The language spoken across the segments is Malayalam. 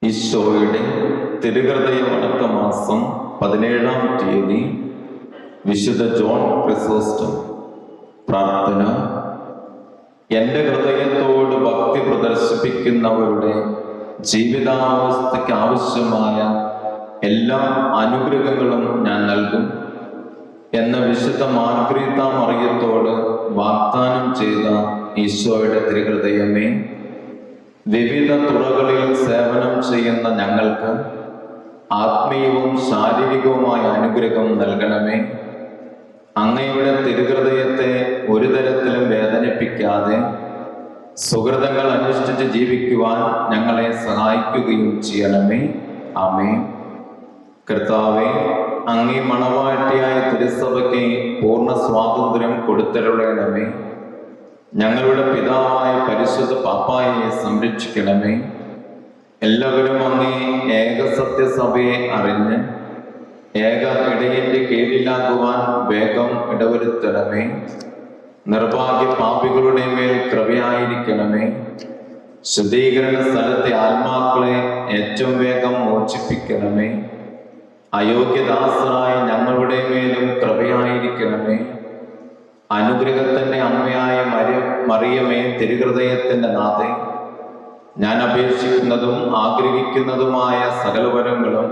ഈശോയുടെ തിരുഹൃദയ വണക്കമാസം 17-ാം തീയതി വിശുദ്ധ ജോൺ ക്രിസോസ്റ്റം. പ്രാർത്ഥന. എൻ്റെ ഹൃദയത്തോട് ഭക്തി പ്രദർശിപ്പിക്കുന്നവരുടെ ജീവിതാവസ്ഥയ്ക്ക് ആവശ്യമായ എല്ലാ അനുഗ്രഹങ്ങളും ഞാൻ നൽകും എന്ന വിശുദ്ധ മാർഗ്രീത്ത മറിയത്തോട് വാഗ്ദാനം ചെയ്ത ഈശോയുടെ തിരുഹൃദയമേ, വിവിധ തുറകളിൽ സേവനം ചെയ്യുന്ന ഞങ്ങൾക്ക് ആത്മീയവും ശാരീരികവുമായ അനുഗ്രഹം നൽകണമേ. അങ്ങയുടെ തിരുഹൃദയത്തെ ഒരു തരത്തിലും വേദനിപ്പിക്കാതെ സുഹൃതങ്ങൾ അനുഷ്ഠിച്ച് ജീവിക്കുവാൻ ഞങ്ങളെ സഹായിക്കുകയും ചെയ്യണമേ. ആമേൻ. കർത്താവേ, അങ്ങേ മണവാട്ടിയായ തിരുസഭയ്ക്ക് പൂർണ്ണ സ്വാതന്ത്ര്യം കൊടുത്തരുളണമേ. ഞങ്ങളുടെ പിതാവായ പരിശുദ്ധ പാപ്പായെ സംരക്ഷിക്കണമേ. എല്ലാവരും അങ്ങേ ഏക സത്യസഭയെ അറിഞ്ഞ് ഏക ഇടയന്റെ കീഴിലാകുവാൻ വേഗം ഇടവരുത്തണമേ. നിർഭാഗ്യ പാപികളുടെ മേൽ കൃപയായിരിക്കണമേ. ശുദ്ധീകരണ സ്ഥലത്തെ ആത്മാക്കളെ ഏറ്റവും വേഗം മോചിപ്പിക്കണമേ. അയോഗ്യദാസരായ ഞങ്ങളുടെ മേലും കൃപയായിരിക്കണമേ. അനുഗ്രഹത്തിന്റെ അമ്മയായ മറിയമേ, തിരുഹൃദയത്തിന്റെ നാഥേ, ഞാൻ അപേക്ഷിക്കുന്നതും ആഗ്രഹിക്കുന്നതുമായ സകലവരങ്ങളും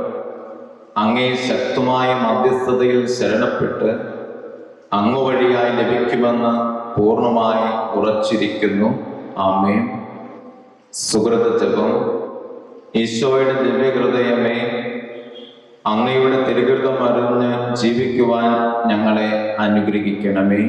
അങ്ങേ ശക്തമായ മധ്യസ്ഥതയിൽ ശരണപ്പെട്ട് അങ്ങ് വഴിയായി ലഭിക്കുമെന്ന് പൂർണ്ണമായി ഉറച്ചിരിക്കുന്നു. ആമേൻ. സുഹൃത ജപം. ഈശോയുടെ ദിവ്യഹൃദയമേ, അങ്ങയുടെ തിരുഹൃദം അറിഞ്ഞ് ജീവിക്കുവാൻ ഞങ്ങളെ അനുഗ്രഹിക്കണമേ.